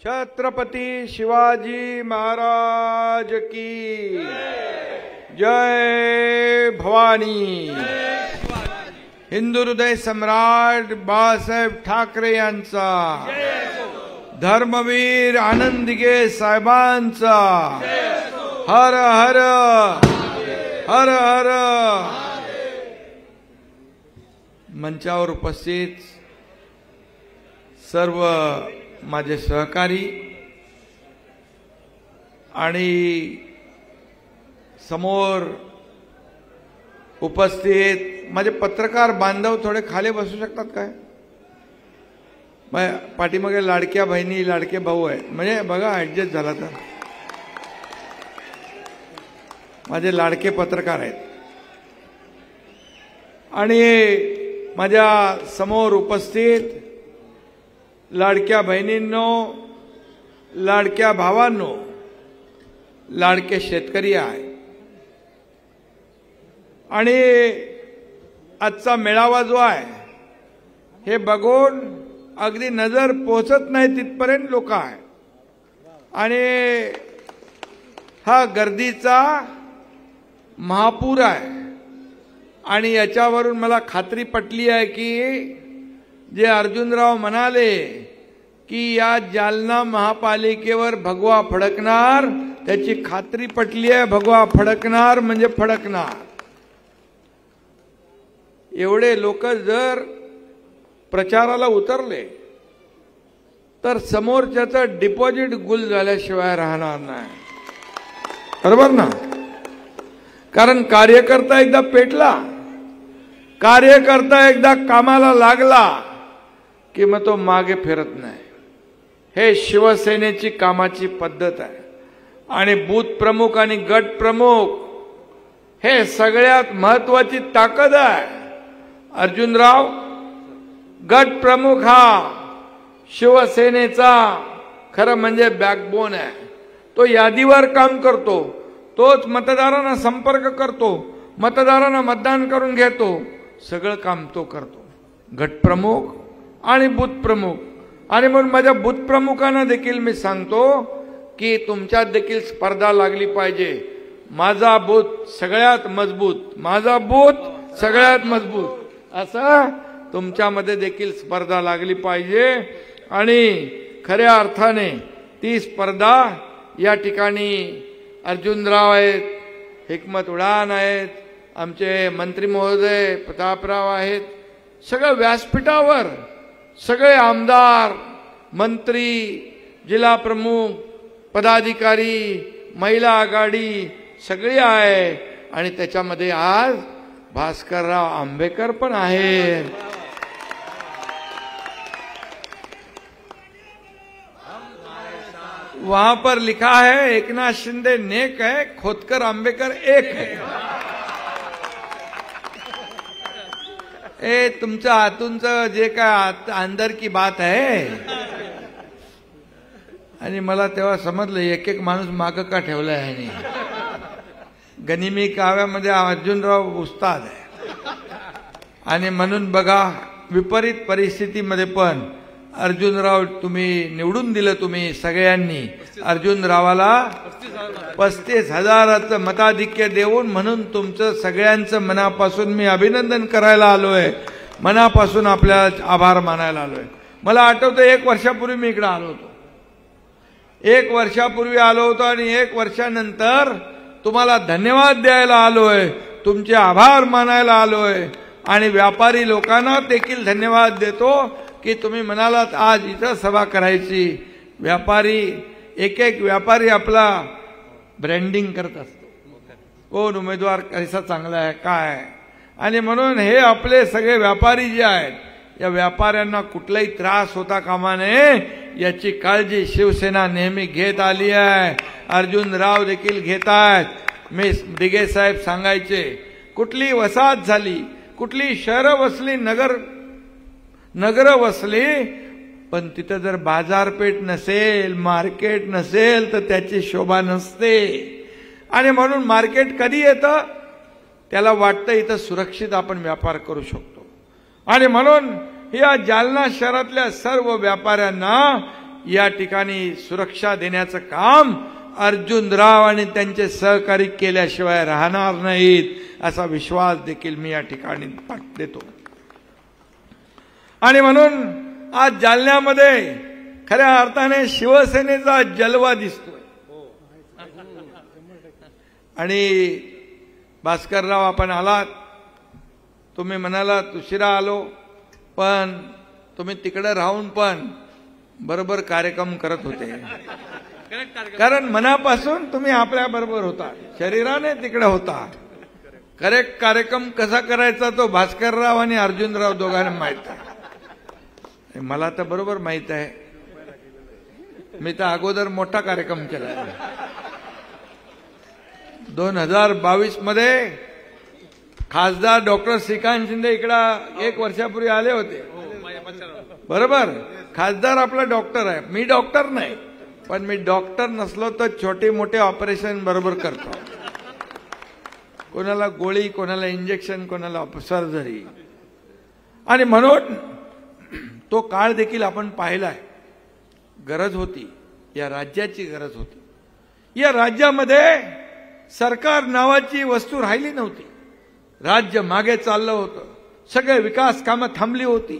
छत्रपती शिवाजी महाराज की जय भवानी। हिंदू हृदय सम्राट बाळासाहेब ठाकरे यांचा, धर्मवीर आनंद दिघे साहेबांचा हर हर हर हर। मंचावर उपस्थित सर्व माझे सहकारी आणि समोर उपस्थित माझे पत्रकार बांधव थोडे खाली बसू शकतात काय? पाठीमागे लाडक्या बहिणी लाडके भाऊ आहे, म्हणजे बघा ऍडजस्ट झाला तर माझे लाडके पत्रकार आहेत। आणि माझ्या समोर उपस्थित लाडक्या बहिणींनो, लाडक्या भावांनो, लाडके शेतकरी आहे। आणि आजचा मेळावा जो आहे हे बघून अगदी नजर पोहोचत नाही तिथपर्यंत लोक आहे। आणि हा गर्दीचा महापूर आहे। आणि याच्यावरून मला खात्री पटली आहे की जे अर्जुनराव म्हणाले की या जालना महापालिकेवर भगवा फडकणार, त्याची खात्री पटली आहे। भगवा फडकणार म्हणजे फडकणार। एवढे लोक जर प्रचाराला उतरले तर समोरच्याचं डिपॉझिट गुल झाल्याशिवाय राहणार नाही, बरोबर ना? कारण कार्यकर्ता एकदा पेटला, कार्यकर्ता एकदा कामाला लागला कि मग तो मागे फिरत नाही। हे शिवसेनेची कामाची पद्धत आहे। आणि बूथ प्रमुख आणि गट प्रमुख हे सगळ्यात महत्वाची ताकद आहे। अर्जुनराव गट प्रमुख हा शिवसेनेचा खरं म्हणजे बॅकबोन आहे। तो यादीवर काम करतो, तोच मतदारांना संपर्क करतो, मतदारांना मतदान करून घेतो, सगळं काम तो करतो, गट प्रमुख आणि बूथ प्रमुख। आणि म्हणून माझ्या बूथ प्रमुखांना देखील मी सांगतो की तुमच्यात देखील स्पर्धा लागली पाहिजे। माझा बूथ सगळ्यात मजबूत, माझा बूथ सगळ्यात मजबूत, असं तुमच्यामध्ये देखील स्पर्धा लागली पाहिजे। आणि खऱ्या अर्थाने ती स्पर्धा या ठिकाणी अर्जुनराव आहेत, हिकमत उडान आहेत, आमचे मंत्री महोदय प्रतापराव आहेत, सगळं व्यासपीठावर सगळे आमदार, मंत्री, जिल्हा प्रमुख, पदाधिकारी, महिला आघाडी सगळी आहे। आणि त्याच्यामध्ये आज भास्करराव आंबेकर पण आहेत। वहां पर लिखा है एकनाथ शिंदे नेक है, खोतकर आंबेकर एक है। ए तुमच्या हातूनचं जे काय अंदर की बात आहे। आणि मला तेव्हा समजलं एक एक माणूस मागं का ठेवला आहे। गनिमी काव्यामध्ये अर्जुनराव उस्ताद आहे। आणि म्हणून बघा विपरीत परिस्थितीमध्ये पण अर्जुनराव तुम्ही निवडून दिलं, तुम्ही सगळ्यांनी अर्जुनरावाला 35,000चं मताधिक्य देऊन, म्हणून तुमचं सगळ्यांचं मनापासून मी अभिनंदन करायला आलोय, मनापासून आपल्या आभार मानायला आलोय। मला आठवतं 1 वर्षापूर्वी मी इकडे आलो होतो, 1 वर्षापूर्वी आलो होतो आणि 1 वर्षानंतर तुम्हाला धन्यवाद द्यायला आलोय, तुमचे आभार मानायला आलोय। आणि व्यापारी लोकांना देखील धन्यवाद देतो की तुम्ही म्हणालात आज इथं सभा करायची। व्यापारी एक एक व्यापारी आपला ब्रँडिंग करत असतो, कोण उमेदवार कसा चांगला आहे काय। आणि म्हणून हे आपले सगळे व्यापारी जे आहेत, या व्यापाऱ्यांना कुठलाही त्रास होता कामा नये याची काळजी शिवसेना नेहमी घेत आली आहे। अर्जुनराव देखील घेत आहेत। मी दिघे साहेब सांगायचे, कुठली वसाहत झाली, कुठली शहरं वसली, नगर वसली, पण तिथं जर बाजारपेठ नसेल, मार्केट नसेल तर त्याची शोभा नसते। आणि म्हणून मार्केट कधी येतं, त्याला वाटतं इथं सुरक्षित आपण व्यापार करू शकतो। आणि म्हणून या जालना शहरातल्या सर्व व्यापाऱ्यांना या ठिकाणी सुरक्षा देण्याचं काम अर्जुनराव आणि त्यांचे सहकारी केल्याशिवाय राहणार नाहीत असा विश्वास देखील मी या ठिकाणी देतो। आणि म्हणून आज जालन्यामध्ये खऱ्या अर्थाने शिवसेनेचा जलवा दिसतोय। आणि भास्करराव आपण आलात, तुम्ही म्हणालात उशिरा आलो, पण तुम्ही तिकडे राहून पण बरोबर कार्यक्रम करत होते, कारण मनापासून तुम्ही आपल्या बरोबर होता, शरीराने तिकडे होता। करेक्ट कार्यक्रम कसा करायचा तो भास्करराव आणि अर्जुनराव दोघांना माहित आहे, मला तर बरोबर माहित आहे। मी तर अगोदर मोठा कार्यक्रम केला। 2022 मध्ये खासदार डॉक्टर श्रीकांत शिंदे इकडे 1 वर्षापूर्वी आले होते, बरोबर। खासदार आपला डॉक्टर आहे, मी डॉक्टर नाही, पण मी डॉक्टर नसलो तर छोटे मोठे ऑपरेशन बरोबर करतो, कोणाला गोळी, कोणाला इंजेक्शन, कोणाला सर्जरी। आणि म्हणून तो काळ देखील आपण पाहिलाय। गरज होती, या राज्याची गरज होती। या राज्यामध्ये सरकार नावाची वस्तू राहिली नव्हती, राज्य मागे चाललं होतं, सगळे विकास कामं थांबली होती,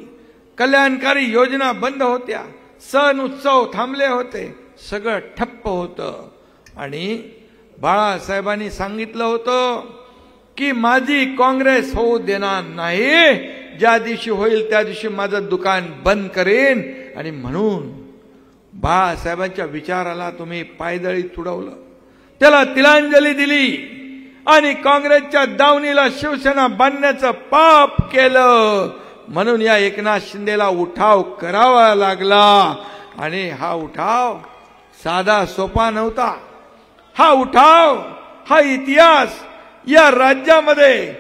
कल्याणकारी योजना बंद होत्या, सण उत्सव थांबले होते, सगळं ठप्प होतं। आणि बाळासाहेबांनी सांगितलं होतं की माझी काँग्रेस होऊ देणार नाही, ज्या दिवशी होईल त्या दिवशी माझं दुकान बंद करेन। आणि म्हणून बाळासाहेबांच्या विचाराला तुम्ही पायदळी तुडवलं, त्याला तिलांजली दिली आणि काँग्रेसच्या दावणीला शिवसेना बांधण्याचं पाप केलं। म्हणून या एकनाथ शिंदेला उठाव करावा लागला। आणि हा उठाव साधा सोपा नव्हता। हा उठाव, हा इतिहास या राज्यामध्ये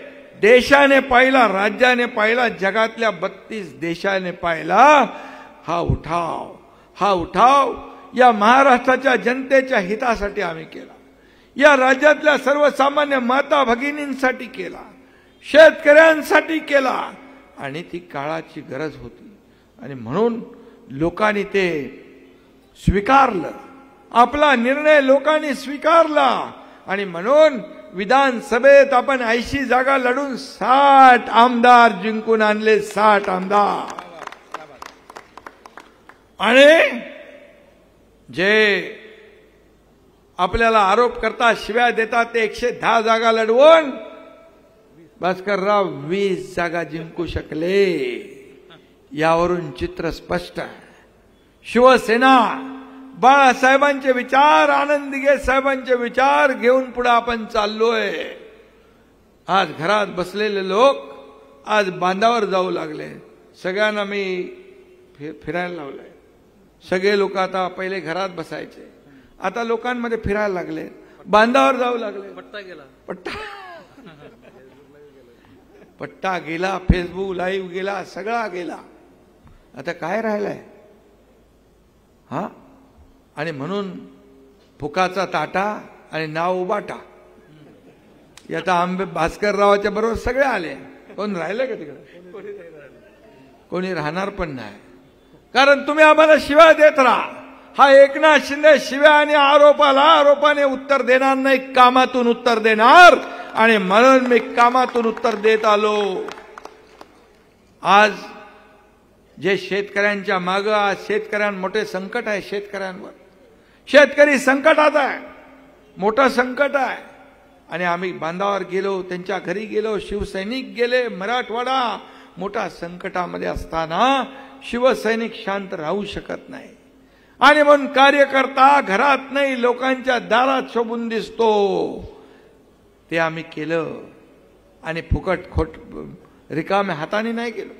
देशाने पाहिला, राज्याने पाहिला, जगातल्या 32 देशाने पाहिला। हा उठाव या महाराष्ट्राच्या जनतेच्या हितासाठी आम्ही केला, या राज्यातल्या सर्वसामान्य माता भगिनींसाठी केला, शेतकऱ्यांसाठी केला। आणि ती काळाची गरज होती आणि म्हणून लोकांनी ते स्वीकारलं, आपला निर्णय लोकांनी स्वीकारला। आणि म्हणून विधानसभेत आपण 80 जागा लढून 60 आमदार जिंकून आणले, 60 आमदार। आणि जे आपल्याला आरोप करतात, शिव्या देतात, ते 110 जागा लढवून भास्करराव 20 जागा जिंकू शकले। यावरून चित्र स्पष्ट आहे। शिवसेना बाळासाहेबांचे विचार, आनंद दिघे साहेबांचे विचार घेऊन पुढे आपण चाललोय। आज घरात बसलेले लोक आज बांधावर जाऊ लागले, सगळ्यांना मी फिरायला लावलंय। सगळे लोक आता पहिले घरात बसायचे, आता लोकांमध्ये फिरायला लागले, बांधावर जाऊ लागले। पट्टा गेला, फेसबुक लाईव्ह गेला, सगळा गेला, आता काय राहिलंय? हा, आणि म्हणून फुकाचा ताटा आणि नाव उबाटा, आता आंबे भास्कररावाच्या बरोबर सगळे आले, कोण राहिले का तिकडे? कोणी राहणार पण नाही, कारण तुम्ही आम्हाला शिव्या देत राहा। हा एकनाथ शिंदे शिव्या आणि आरोपाने उत्तर देणार नाही, कामातून उत्तर देणार। आणि म्हणून मी कामातून उत्तर देत आलो। आज जे शेतकऱ्यांच्या मागे, आज शेतकऱ्यांवर मोठे संकट आहे, शेतकरी संकटात आहे, मोठं संकट आहे। आणि आम्ही बांधावर गेलो, त्यांच्या घरी गेलो, शिवसैनिक गेले, मराठवाडा मोठा संकटामध्ये असताना शिवसैनिक शांत राहू शकत नाही। आणि म्हणून कार्यकर्ता घरात नाही, लोकांच्या दारात शोभून दिसतो, ते आम्ही केलं। आणि फुकट खोट रिकाम्या हाताने नाही केलं,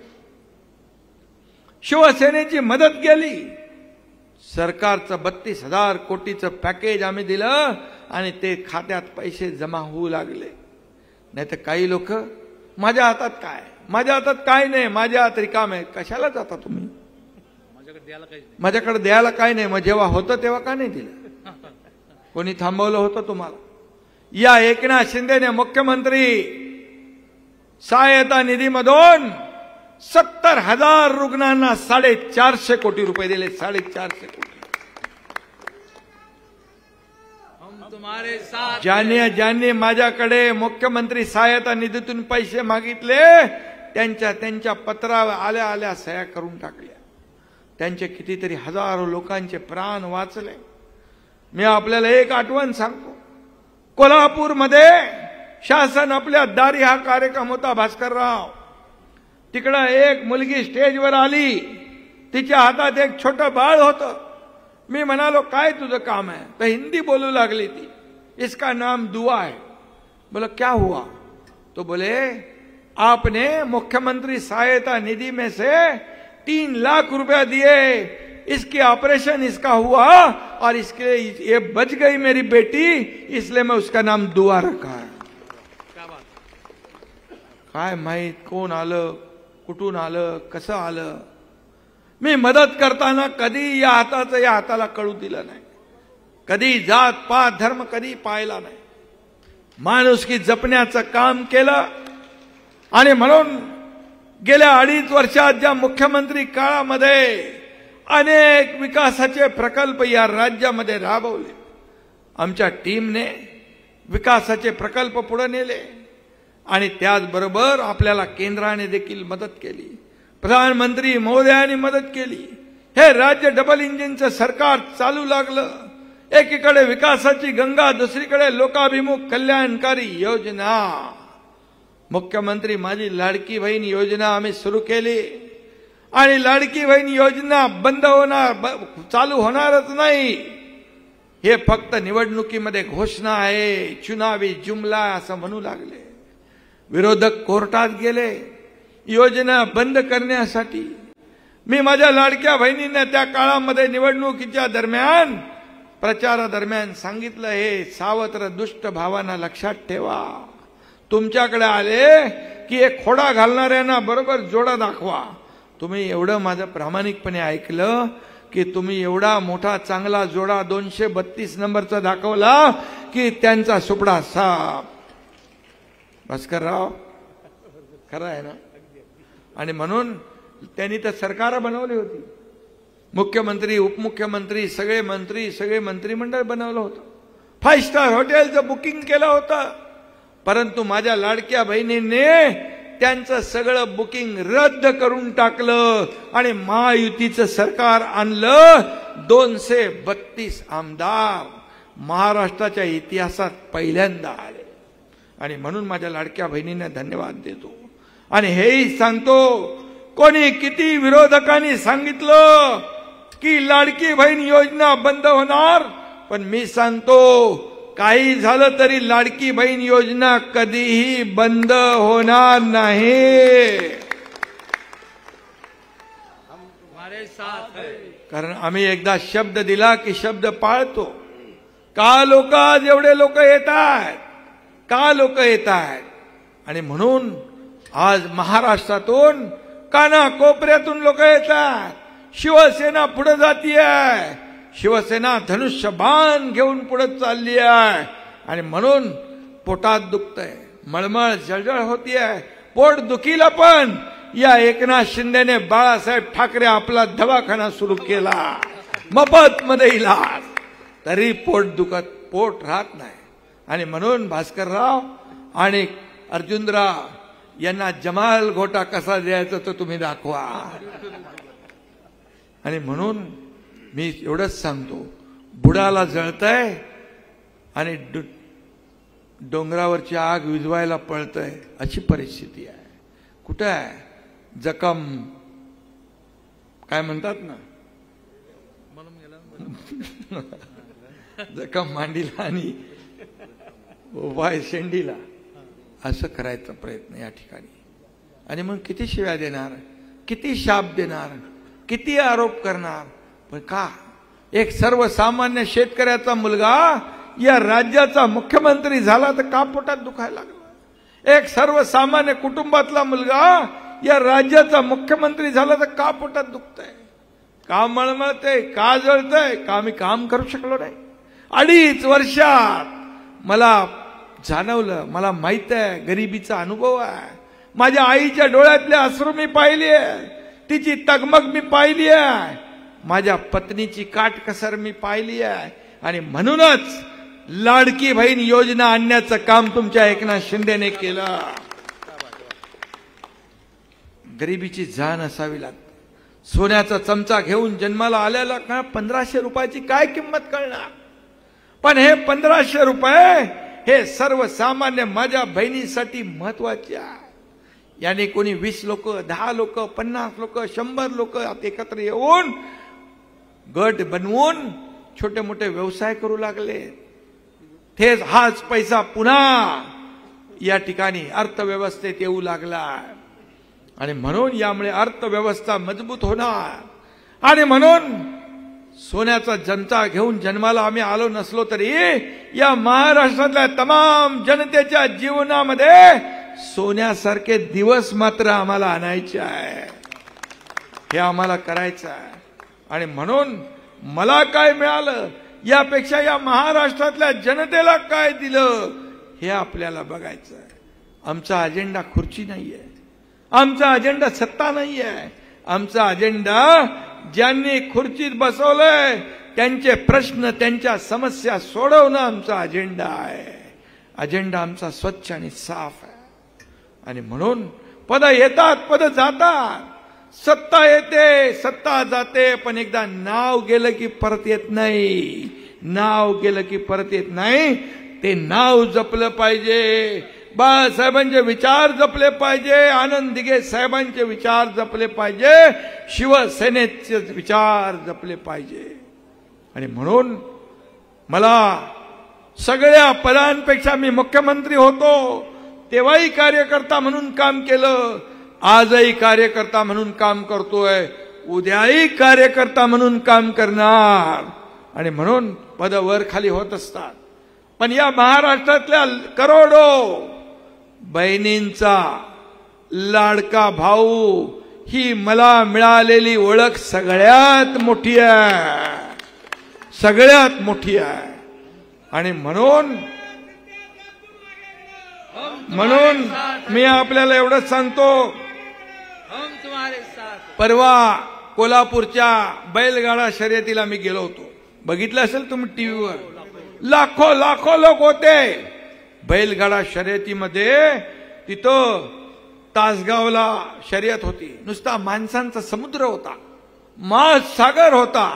शिवसेनेची मदत केली। सरकारचं 32,000 कोटीचं पॅकेज आम्ही दिलं आणि ते खात्यात पैसे जमा होऊ लागले। नाही तर काही लोक माझ्या हातात काय नाही, माझ्या हात रिकाम आहे, कशाला जाता तुम्ही? माझ्याकडे द्यायला काय नाही, मग जेव्हा होतं तेव्हा का नाही दिलं? कोणी थांबवलं होतं तुम्हाला? या एकनाथ शिंदेने मुख्यमंत्री सहायता निधीमधून 70,000 रुग्णांना 450 कोटी रुपये दिले, 450 कोटी। तुम्हारे साथ ज्यांनी माझ्याकडे मुख्यमंत्री सहायता निधीतून पैसे मागितले त्यांच्या पत्रावर आल्या आल्या सह्या करून टाकल्या. त्यांचे कितीतरी हजारो लोकांचे प्राण वाचले. मी आपल्याला एक आठवण सांगतो. कोल्हापूरमध्ये शासन आपल्या दारी हा कार्यक्रम होता. भास्करराव, तिकडं एक मुलगी स्टेजवर आली, तिच्या हातात एक छोटं बाळ होतं. मी म्हणालो काय तुझं काम है? तो हिंदी बोलू लागली ती. इसका नाम दुआ है. बोला क्या हुआ? तो बोले आपने मुख्यमंत्री सहायता निधि में से 3 लाख रुपया दिए, इसकी ऑपरेशन इसका हुआ और इसके ये बच गई मेरी बेटी, इसलिए मैं उसका नाम दुआ रखा है. काय माहित कोण आलं, कुठून आलं, कसं आलं. मी मदत करताना कधी या हाताचं या हाताला कळू दिलं नाही. कधी जात पात धर्म कधी पाहिला नाही. माणुसकी जपण्याचं काम केलं. आणि म्हणून गेल्या 2.5 वर्षात ज्या मुख्यमंत्री काळामध्ये अनेक विकासाचे प्रकल्प या राज्यामध्ये राबवले, आमच्या टीमने विकासाचे प्रकल्प पुढे नेले. आणि त्याचबरोबर आपल्याला केंद्राने देखील मदत केली. प्रधानमंत्री महोदयांनी मदत केली. हे राज्य डबल इंजिनचं सरकार चालू लागलं. एकीकडे विकासाची गंगा, दुसरीकडे लोकाभिमुख कल्याणकारी योजना. मुख्यमंत्री माझी लाडकी बहीण योजना आम्ही सुरू केली. आणि लाडकी बहीण योजना बंद होणार, चालू होणारच नाही. हे फक्त निवडणुकीमध्ये घोषणा आहे, चुनावी जुमला असं म्हणू लागले. विरोधक कोर्टात गेले योजना बंद करण्यासाठी. मी माझ्या लाडक्या बहिणींना त्या काळामध्ये निवडणुकीच्या दरम्यान, प्रचारादरम्यान सांगितलं, हे सावत्र दुष्ट भावांना लक्षात ठेवा. तुमच्याकडे आले की एक खोडा घालणाऱ्यांना बरोबर जोडा दाखवा. तुम्ही एवढं माझं प्रामाणिकपणे ऐकलं की तुम्ही एवढा मोठा चांगला जोडा 232 नंबरचा दाखवला की त्यांचा सुपडा साफ. भास्करराव खरं आहे ना. आणि म्हणून त्यांनी तर सरकार बनवली होती. मुख्यमंत्री, उपमुख्यमंत्री, सगळे मंत्रिमंडळ बनवलं होतं. 5 स्टार हॉटेलचं बुकिंग केलं होतं. परंतु माझ्या लाडक्या बहिणींनी त्यांचं सगळं बुकिंग रद्द करून टाकलं आणि महायुतीचं सरकार आणलं. 232 आमदार महाराष्ट्राच्या इतिहासात पहिल्यांदा आले. आणि म्हणून माझ्या लाडक्या बहिणींना धन्यवाद देतो. आणि हेही सांगतो, कोणी किती विरोधकांनी सांगितलं की लाडकी बहीण योजना बंद होणार, पण मी सांगतो काही झालं तरी लाडकी बहीण योजना कधीही बंद होणार नाही. कारण आम्ही एकदा शब्द दिला की शब्द पाळतो. का लोक आज एवढे लोक येत आहेत, का लोक येत आहेत. आणि म्हणून आज महाराष्ट्रातून कानाकोपऱ्यातून लोक येतात. शिवसेना पुढे जातीये. शिवसेना धनुष्यबाण घेऊन पुढे चालली आहे. आणि म्हणून पोटात दुखतंय, मळमळ जळजळ होतीये. पोट दुखीला पण या एकनाथ शिंदेने बाळासाहेब ठाकरे आपला दवाखाना सुरू केला, मोफत मध्ये इलाज. तरी पोट राहत नाही. आणि म्हणून भास्करराव आणि अर्जुनराव यांना जमाल घोटा कसा द्यायचा तो तुम्ही दाखवा. आणि म्हणून मी एवढंच सांगतो, बुडाला जळतंय आणि डोंगरावरची आग विझवायला पळतंय अशी परिस्थिती आहे. कुठे आहे जखम, काय म्हणतात ना, जखम मांडीला आणि उपाय शेंडीला, असं करायचा प्रयत्न या ठिकाणी. आणि मग किती शिव्या देणार, किती शाप देणार, किती आरोप करणार. पण का एक सर्वसामान्य शेतकऱ्याचा मुलगा या राज्याचा मुख्यमंत्री झाला तर का पोटात दुखायला लागला. एक सर्वसामान्य कुटुंबातला मुलगा या राज्याचा मुख्यमंत्री झाला तर का पोटात दुखतंय, का मळमळतंय, का जळतंय, का मी काम करू शकलो नाही. 2.5 वर्षात मला जाणवलं, मला माहित आहे, गरिबीचा अनुभव आहे. माझ्या आईच्या डोळ्यातले अश्रू मी पाहिली आहे, तिची तगमग मी पाहिली आहे, माझ्या पत्नीची काटकसर मी पाहिली आहे. आणि म्हणूनच लाडकी बहीण योजना आणण्याचं काम तुमच्या एकनाथ शिंदेने केलं. गरिबीची जाण असावी लागते. सोन्याचा चमचा घेऊन जन्माला आल्याला का 1500 रुपयाची काय किंमत कळणार. पण हे 1500 रुपये हे सर्वसामान्य माझ्या बहिणीसाठी महत्वाचे आहे. याने कोणी 20 लोक, 10 लोक, 50 लोक, 100 लोक एकत्र येऊन गट बनवून छोटे मोठे व्यवसाय करू लागले. तेच हाच पैसा पुन्हा या ठिकाणी अर्थव्यवस्थेत येऊ लागला आणि म्हणून यामुळे अर्थव्यवस्था मजबूत होणार. आणि म्हणून सोन्याचा चमचा घेऊन जन्माला आम्ही आलो नसलो तरी या महाराष्ट्रातल्या तमाम जनतेच्या जीवनामध्ये सोन्यासारखे दिवस मात्र आम्हाला आणायचे आहे. हे आम्हाला करायचं आहे. आणि म्हणून मला काय मिळालं यापेक्षा या महाराष्ट्रातल्या जनतेला काय दिलं हे आपल्याला बघायचं आहे. आमचा अजेंडा खुर्ची नाहीये, आमचा अजेंडा सत्ता नाहीये. आमचा अजेंडा ज्यांनी खुर्चीत बसवलंय त्यांचे प्रश्न, त्यांच्या समस्या सोडवणं आमचा अजेंडा आहे. अजेंडा आमचा स्वच्छ आणि साफ आहे. आणि म्हणून पद येतात, पद जातात, सत्ता येते, सत्ता जाते, पण एकदा नाव गेलं की परत येत नाही. नाव गेलं की परत येत नाही. ते नाव जपलं पाहिजे. बाळासाहेबांचे विचार जपले पाहिजे. आनंद दिघे साहेबांचे विचार जपले पाहिजे. शिवसेनेचे विचार जपले पाहिजे. आणि म्हणून मला सगळ्या पदांपेक्षा मी मुख्यमंत्री होतो तेव्हाही कार्यकर्ता म्हणून काम केलं, आजही कार्यकर्ता म्हणून काम करतोय, उद्याही कार्यकर्ता म्हणून काम करणार. आणि म्हणून पद वर खाली होत असतात. पण या महाराष्ट्रातल्या करोडो बहिणींचा लाडका भाऊ ही मला मिळालेली ओळख सगळ्यात मोठी आहे, सगळ्यात मोठी आहे. आणि म्हणून मी आपल्याला एवढंच सांगतो, परवा कोल्हापूरच्या बैलगाडा शर्यतीला मी गेलो होतो. बघितलं असेल तुम्ही टीव्हीवर. लाखो लोक होते बैलगाडा शर्यतीमध्ये. तिथं तासगावला शर्यत होती. नुसता माणसांचा समुद्र होता, महासागर होता.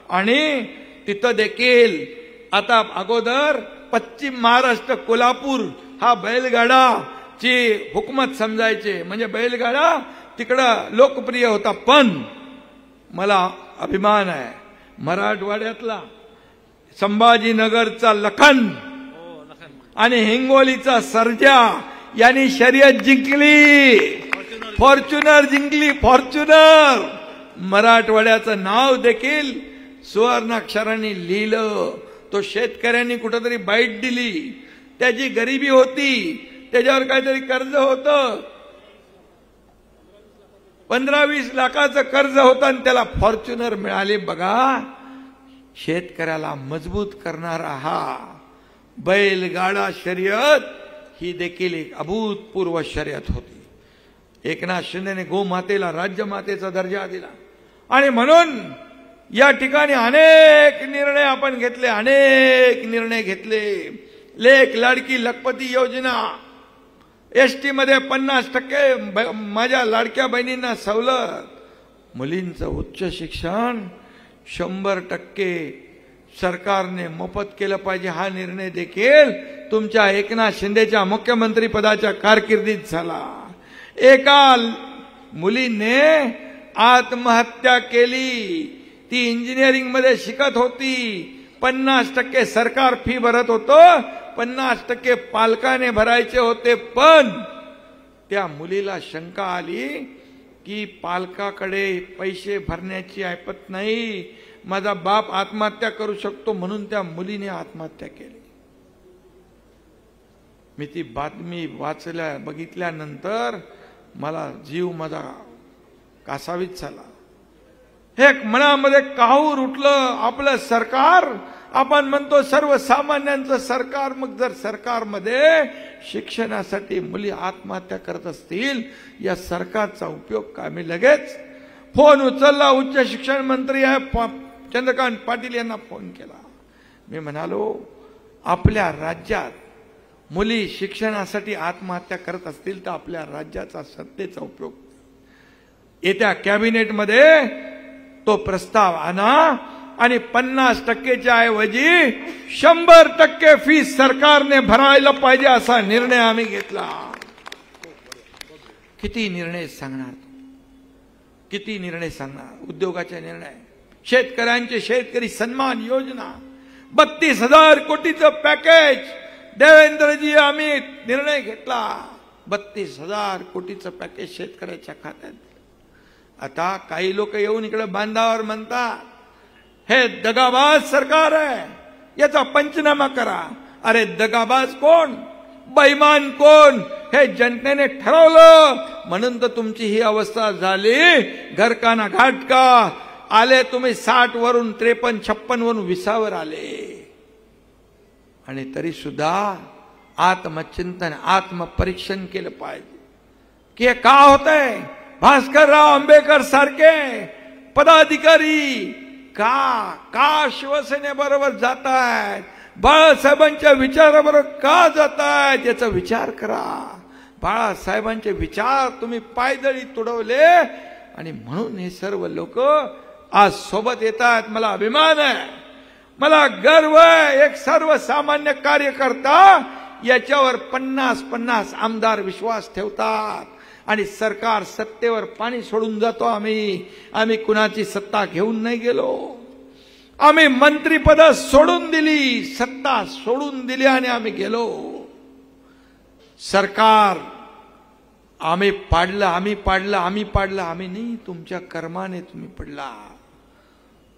आणि तिथं देखील आता अगोदर पश्चिम महाराष्ट्र कोल्हापूर हा बैलगाडाची हुकूमत समजायचे, म्हणजे बैलगाडा तिकडं लोकप्रिय होता. पण मला अभिमान आहे मराठवाड्यातला संभाजीनगरचा लखन आणि हिंगोलीचा सर्जा यांनी शर्यत जिंकली, फॉर्च्युनर जिंकली, फॉर्च्युनर. मराठवाड्याचं नाव देखील सुवर्णाक्षरांनी लिहिलं. तो शेतकऱ्यांनी कुठेतरी बाईट दिली, त्याची गरिबी होती, त्याच्यावर काहीतरी कर्ज होतं, 15-20 लाखाचं कर्ज होतं आणि त्याला फॉर्च्युनर मिळाले. बघा, शेतकऱ्याला मजबूत करणारा हा बैलगाडा शर्यत ही देखील एक अभूतपूर्व शर्यत होती. एकनाथ शिंदेने गोमातेला राज्यमातेचा दर्जा दिला. आणि म्हणून या ठिकाणी अनेक निर्णय आपण घेतले, अनेक निर्णय घेतले. लेक लाडकी लखपती योजना, एसटी मध्ये 50% माझ्या लाडक्या बहिणींना सवलत, मुलींचं उच्च शिक्षण 100% सरकारने मोफत केलं पाहिजे. हा निर्णय देखील तुमच्या एकनाथ शिंदेच्या मुख्यमंत्री पदाच्या कारकिर्दीत झाला. एका मुलीने आत्महत्या केली. ती इंजिनिअरिंग मध्ये शिकत होती. 50% सरकार फी भरत होतं, 50% पालकाने भरायचे होते. पण त्या मुलीला शंका आली की पालकाकडे पैसे भरण्याची ऐपत नाही, माझा बाप आत्महत्या करू शकतो, म्हणून त्या मुलीने आत्महत्या केली. मी ती बातमी बघितल्यानंतर मला जीव माझा कासावीस झाला. हे मनामध्ये काहूर उठलं. आपलं सरकार, आपण म्हणतो सर्वसामान्यांचं सरकार, मग जर सरकारमध्ये शिक्षणासाठी मुली आत्महत्या करत असतील, या सरकारचा उपयोग काय? मी लगेच फोन उचलला. उच्च शिक्षण मंत्री आहे चंद्रकांत पाटील यांना फोन केला. मी म्हणालो, आपल्या राज्यात मुली शिक्षणासाठी आत्महत्या करत असतील तर आपल्या राज्याचा सत्तेचा उपयोग येत्या कॅबिनेटमध्ये तो प्रस्ताव आणा आणि 50%च्या ऐवजी 100% फीस सरकारने भरायला पाहिजे असा निर्णय आम्ही घेतला. किती निर्णय सांगणार, किती निर्णय सांगणार. उद्योगाचे निर्णय, शेतकऱ्यांचे शेतकरी सन्मान योजना, 32,000 कोटीचं पॅकेज देवेंद्रजी आम्ही निर्णय घेतला. 32,000 कोटीचं पॅकेज शेतकऱ्याच्या खात्यात. आता काही लोक येऊन इकडे बांधावर म्हणतात हे दगाबाज सरकार आहे, याचा पंचनामा करा. अरे दगाबाज कोण, बेईमान कोण, हे जनतेने ठरवलं म्हणून तर तुमची ही अवस्था झाली. घरकाना घाटका आले तुम्ही 60 वरून 53, 56 वरून 20 वर आले. आणि तरी सुद्धा आत्मचिंतन, आत्मपरीक्षण केलं पाहिजे की हे का होतंय. भास्करराव आंबेडकर सारखे पदाधिकारी का शिवसेनेबरोबर जात आहेत, बाळासाहेबांच्या विचाराबरोबर का जात आहेत, याचा विचार करा. बाळासाहेबांचे विचार तुम्ही पायदळी तुडवले आणि म्हणून हे सर्व लोक आज सोबत येतात. मला अभिमान आहे, मला गर्व आहे. एक सर्वसामान्य कार्यकर्ता याच्यावर 50 आमदार विश्वास ठेवतात आणि सरकार सत्तेवर पाणी सोडून जातो. आम्ही कुणाची सत्ता घेऊन नाही गेलो. आम्ही मंत्रीपद सोडून दिली, सत्ता सोडून दिली आणि आम्ही गेलो. सरकार आम्ही पाडलं, आम्ही नाही, तुमच्या कर्माने तुम्ही पडला.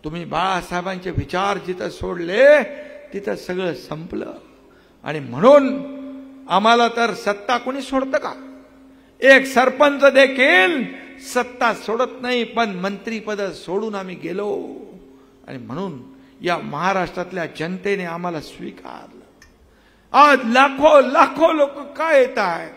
तुम्ही बाळासाहेबांचे विचार जिथं सोडले तिथं सगळं संपलं. आणि म्हणून आम्हाला तर सत्ता कोणी सोडतं का. एक सरपंच देखील सत्ता सोडत नाही, पण मंत्रीपद सोडून आम्ही गेलो. आणि म्हणून या महाराष्ट्रातल्या जनतेने आम्हाला स्वीकारलं. आज लाखो लोक काय येत आहेत,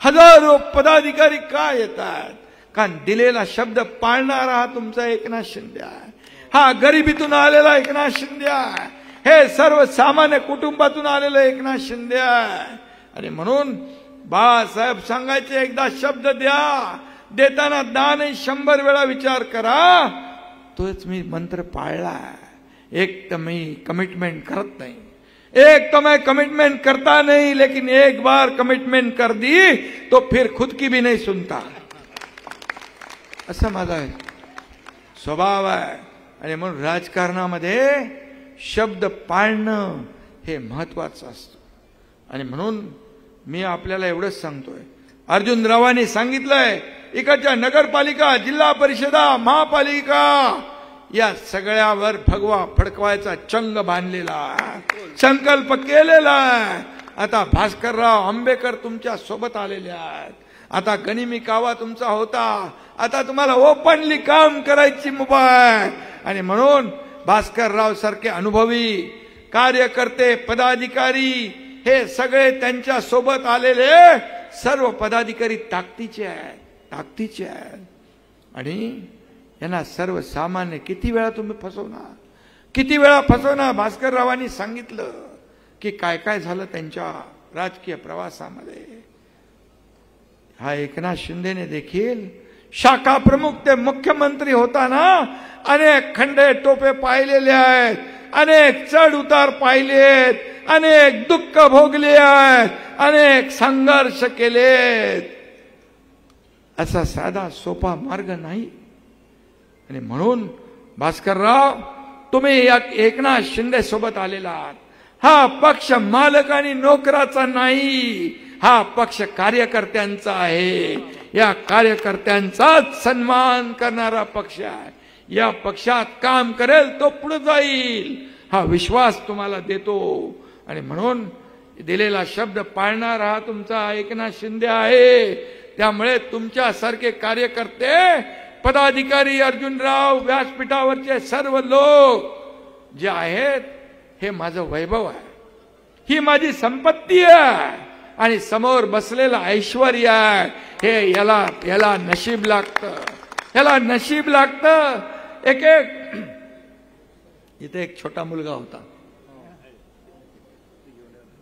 हजारो पदाधिकारी काय येत आहेत, कारण दिलेला शब्द पाळणारा हा तुमचा एकनाथ शिंदे आहे. हा गरिबीतून आलेला एकनाथ शिंदे आहे. हे सर्वसामान्य कुटुंबातून आलेलं एकनाथ शिंदे आहे. आणि म्हणून बाळासाहेब सांगायचे, एकदा शब्द द्या, देताना 10 नाही 100 वेळा विचार करा. तोच मी मंत्र पाळला. एक तर मी कमिटमेंट करत नाही, एक तो मैं कमिटमेंट करता नहीं, लेकिन एक बार कमिटमेंट कर दी तो फिर खुद की भी नहीं सुनता. असा माझा स्वभाव आहे. आणि म्हणून राजकारणामध्ये शब्द पाळणं हे महत्वाचं असतं. आणि म्हणून मी आपल्याला एवढंच सांगतोय, अर्जुनरावांनी सांगितलंय, इकडच्या नगरपालिका, जिल्हा परिषदा, महापालिका या सगळ्यावर भगवा फडकवायचा चंग बांधलेला आहे, संकल्प केलेला आहे. आता भास्करराव आंबेडकर तुमच्या सोबत आलेले आहेत. आता गनिमी कावा तुमचा होता, आता तुम्हाला ओपनली काम करायची मुभा आहे. आणि म्हणून भास्करराव सारखे अनुभवी कार्यकर्ते, पदाधिकारी हे सगळे त्यांच्या सोबत आलेले सर्व पदाधिकारी ताकदीचे आहेत. आणि यांना सर्वसामान्य किती वेळा तुम्ही फसवणार. भास्कररावांनी सांगितलं की काय काय झालं त्यांच्या राजकीय प्रवासामध्ये. हा एकनाथ शिंदेने देखील शाखा प्रमुख ते मुख्यमंत्री होताना अनेक खंडे टोपे पाहिलेले आहेत, अनेक चढ उतार पाहिलेत, अनेक दुःख भोगले आहेत, अनेक संघर्ष केलेत. असा साधा सोपा मार्ग नाही. आणि म्हणून भास्करराव तुम्ही या एकनाथ शिंदे सोबत आलेला आहात. हा पक्ष मालक आणि नोकराचा नाही, हा पक्ष कार्यकर्त्यांचा आहे. या कार्यकर्त्यांचाच सन्मान करणारा पक्ष आहे. या पक्षात काम करेल तो पुढे जाईल, हा विश्वास तुम्हाला देतो. आणि म्हणून दिलेला शब्द पाळणारा हा तुमचा एकनाथ शिंदे आहे. त्यामुळे तुमच्यासारखे कार्यकर्ते, पदाधिकारी, अर्जुनराव, व्यासपीठावरचे सर्व लोक जे आहेत हे माझं वैभव आहे, ही माझी संपत्ती आहे. आणि समोर बसलेला ऐश्वर्य आहे, हे याला नशीब लागतं. इथे एक छोटा मुलगा होता,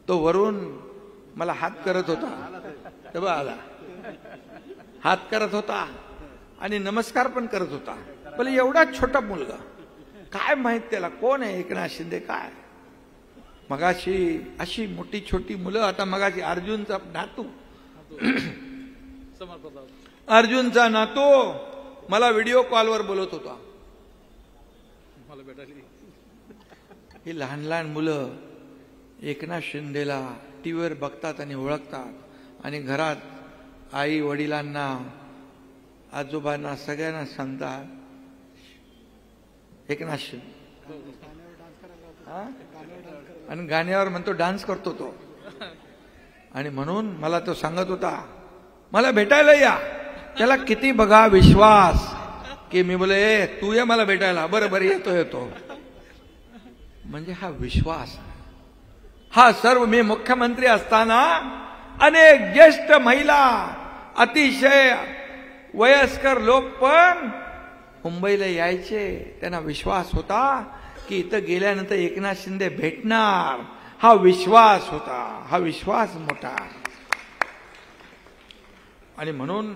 तो वरून मला हात करत होता, तेव्हा आला, हात करत होता आणि नमस्कार पण करत होता. बोले एवढा छोटा मुलगा, काय माहित त्याला कोण आहे एकनाथ शिंदे काय. मगाशी अशी मोठी छोटी मुलं, आता मगाशी अर्जुनचा नातू अर्जुनचा नातू मला व्हिडिओ कॉलवर बोलत होता. ही लहान लहान मुलं एकनाथ शिंदेला टीव्हीवर बघतात आणि ओळखतात आणि घरात आई वडिलांना आजोबांना सगळ्यांना सांगतात एकनाथ शिंदे, आणि गाण्यावर म्हणतो डान्स करतो तो. आणि म्हणून मला तो सांगत होता मला भेटायला या. त्याला किती बघा विश्वास की मी बोले तू ये मला भेटायला, बरोबर येतो. म्हणजे हा विश्वास, हा सर्व. मी मुख्यमंत्री असताना अनेक ज्येष्ठ महिला, अतिशय वयस्कर लोक पण मुंबईला यायचे. त्यांना विश्वास होता की इथं गेल्यानंतर एकनाथ शिंदे भेटणार, हा विश्वास होता, हा विश्वास मोठा. आणि म्हणून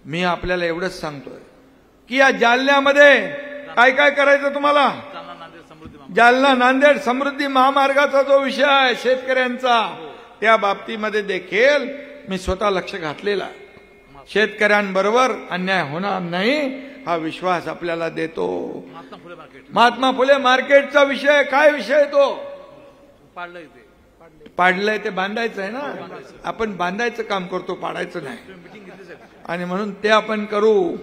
मी आपल्याला एवढंच सांगतोय की या जालन्यामध्ये काय काय करायचं तुम्हाला. जालना नांदेड समृद्धी महामार्गाचा जो विषय आहे शेतकऱ्यांचा, त्या बाबतीमध्ये देखील मी स्वतः लक्ष घातलेला. शेतकऱ्यांबरोबर अन्याय होणार नाही हा विश्वास आपल्याला देतो. महात्मा फुले मार्केटचा विषय, काय विषय तो पाडलंय ते बांधायचं आहे ना. आपण बांधायचं काम करतो, पाडायचं नाही. आणि म्हणून ते आपण करू.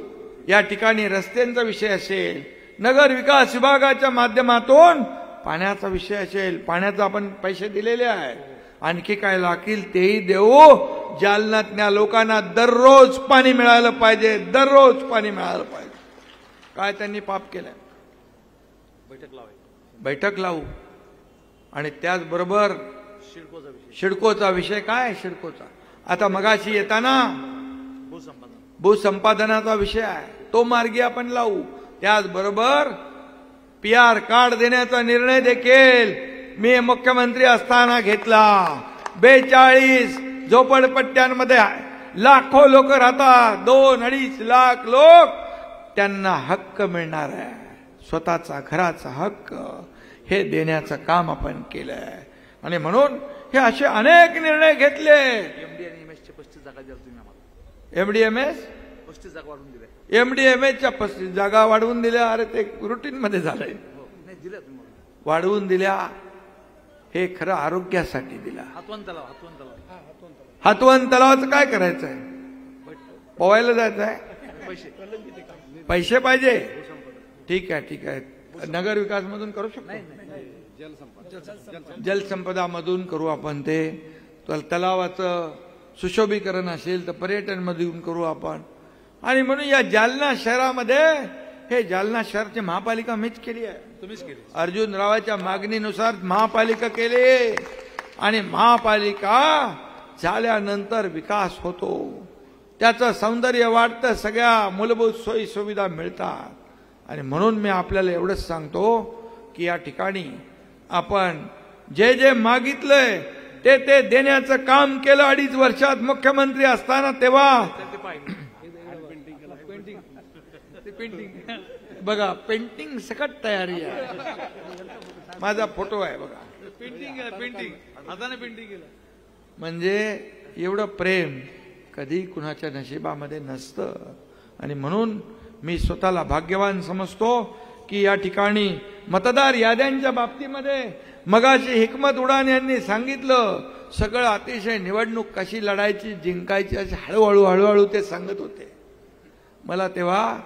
या ठिकाणी रस्त्यांचा विषय असेल, नगर विकास विभागाच्या माध्यमातून पाण्याचा विषय असेल, पाण्याचा आपण पैसे दिलेले आहेत, आणखी काय लागतील तेही देऊ. जालन्यातल्या लोकांना दररोज पाणी मिळालं पाहिजे, दररोज पाणी मिळालं पाहिजे. काय त्यांनी पाप केलं, बैठक लावू. आणि त्याचबरोबर शिडकोचा विषय, काय शिडकोचा, आता मगाशी येताना भूसंपादनाचा विषय आहे, तो मार्गी आपण लावू. त्याचबरोबर PR कार्ड देण्याचा निर्णय देखील मी मुख्यमंत्री असताना घेतला. 42 झोपडपट्ट्यांमध्ये लाखो लोक राहतात, 2-2.5 लाख लोक, त्यांना हक्क मिळणार आहे, स्वतःचा घराचा हक्क, हे देण्याचं काम आपण केलंय. आणि म्हणून हे असे अनेक निर्णय घेतले. MDMS 35 जागा वाढवून दिल्या, MDMAच्या 35 जागा वाढवून दिल्या. अरे ते रुटीन मध्ये झालंय, वाढवून दिल्या. हे खरं आरोग्यासाठी दिला. हातवन तलावाचं काय करायचं आहे, पोवायला जायचं आहे, पैसे पाहिजे. ठीक आहे, नगर विकास मधून करू शकतो, जलसंपदा मधून करू आपण. ते तलावाचं सुशोभीकरण असेल तर पर्यटन मधून करू आपण. आणि म्हणून या जालना शहरामध्ये, हे जालना शहराची महापालिका मीच केली आहे, तुम्हीच केली. अर्जुन रावाच्या मागणीनुसार महापालिका केली. आणि महापालिका झाल्यानंतर विकास होतो, त्याचं सौंदर्य वाढतं, सगळ्या मूलभूत सोयी सुविधा मिळतात. आणि म्हणून मी आपल्याला एवढंच सांगतो की या ठिकाणी आपण जे जे मागितलंय ते देण्याचं काम केलं 2.5 वर्षात मुख्यमंत्री असताना. तेव्हा बघा पेंटिंग सकट तयारी आहे, माझा फोटो आहे बघा, पेंटिंग हाताने पेंटिंग केलं. म्हणजे एवढं प्रेम कधी कुणाच्या नशिबामध्ये नसतं. आणि म्हणून मी स्वतःला भाग्यवान समजतो की या ठिकाणी मतदार याद्यांच्या बाबतीमध्ये मगाशी हिकमत उडान यांनी सांगितलं, सगळं अतिशय निवडणूक कशी लढायची, जिंकायची, अशी हळूहळू ते सांगत होते. मला तेव्हा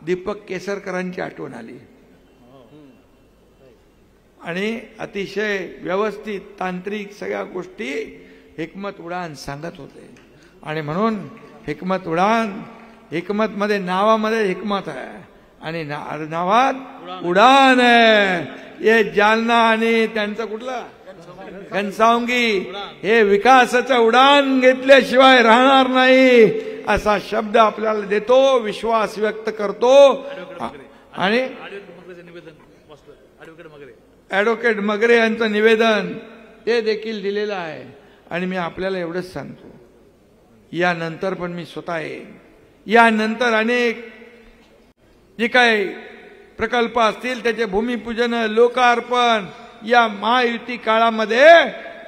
दीपक केसरकरांची आठवण आली. आणि अतिशय व्यवस्थित तांत्रिक सगळ्या गोष्टी हिकमत उडान सांगत होते. आणि म्हणून हिकमत उडान, हिकमत मध्ये नावामध्ये हिकमत आहे आणि नावात उडान आहे. हे जालना आणि त्यांचं कुठलं घनसावंगी, हे विकासाचं उडान घेतल्याशिवाय राहणार नाही असा शब्द आपल्याला देतो, विश्वास व्यक्त करतो. आणि ऍडव्होकेट मगरे यांचं निवेदन ते देखील दिलेलं आहे. आणि मी आपल्याला एवढंच सांगतो, यानंतर पण मी स्वतः येईन. यानंतर अनेक जे काही प्रकल्प असतील त्याचे भूमिपूजन, लोकार्पण या महायुती काळामध्ये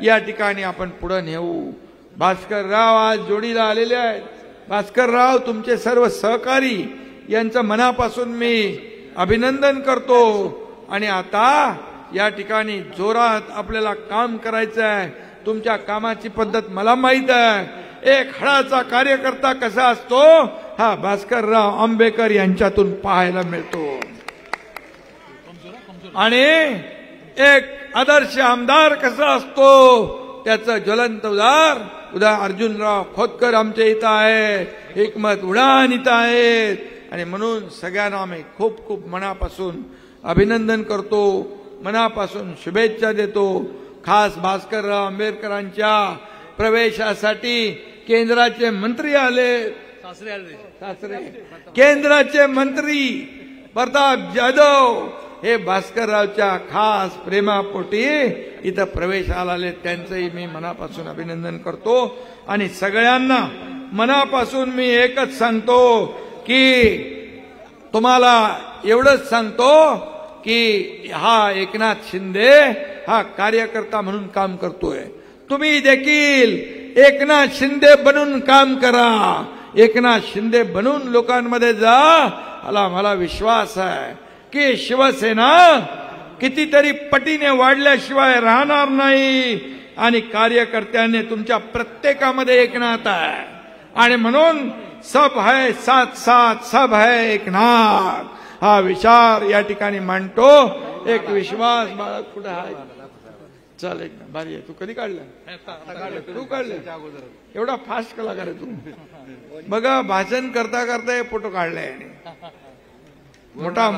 या ठिकाणी आपण पुढे नेऊ. भास्करराव आज जोडीला आलेले आहेत. भास्करराव, तुमचे सर्व सहकारी यांचं मनापासून मी अभिनंदन करतो. आणि आता या ठिकाणी जोरात आपल्याला काम करायचं आहे. तुमच्या कामाची पद्धत मला माहित आहे. एक हळाचा कार्यकर्ता कसा असतो हा भास्करराव आंबेकर यांच्यातून पाहायला मिळतो. आणि एक आदर्श आमदार कसा असतो त्याचं ज्वलंत उदाहरण अर्जुनराव खोतकर आमच्या इथं आहेत, हिकमत उडान इथं आहेत. आणि म्हणून सगळ्यांना मी खूप खूप मनापासून अभिनंदन करतो, मनापासून शुभेच्छा देतो. खास भास्करराव आंबेडकरांच्या प्रवेशासाठी केंद्राचे मंत्री आले, सासरे केंद्राचे मंत्री प्रताप जाधव हे भास्कररावच्या खास प्रेमापोटी इथं प्रवेशाला आले. त्यांचंही मी मनापासून अभिनंदन करतो. आणि सगळ्यांना मनापासून मी एकच सांगतो की तुम्हाला एवढंच सांगतो की हा एकनाथ शिंदे हा कार्यकर्ता म्हणून काम करतोय. तुम्ही देखील एकनाथ शिंदे बनून काम करा. एकनाथ शिंदे बनून लोकांमध्ये जा. मला विश्वास आहे की शिवसेना कितीतरी पटीने वाढल्याशिवाय राहणार नाही. आणि कार्यकर्त्यांनी तुमच्या प्रत्येकामध्ये एकनाथ आहे. आणि म्हणून सब है साथ साथ सब है एकनाथ हा विचार या ठिकाणी मांडतो. एक विश्वास बाळग कुठे आहे. चल एक भारी आहे. तू कधी काढलं? तू काढलं? एवढा फास्ट कलाकार आहे तू. बघा भाषण करता करता हे फोटो काढलाय.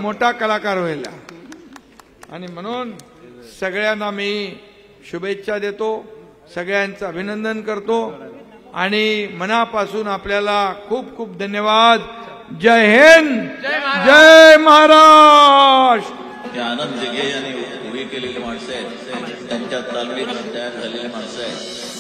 मोठा कलाकार व्हायला. आणि म्हणून सगळ्यांना मी शुभेच्छा देतो, सगळ्यांचं अभिनंदन करतो. आणि मनापासून आपल्याला खूप खूप धन्यवाद. जय हिंद, जय महाराष्ट्र. आनंद जगे यांनी उभी केलेली माणसं आहेत, त्यांच्या तालमीत तयार झालेली माणसं आहेत.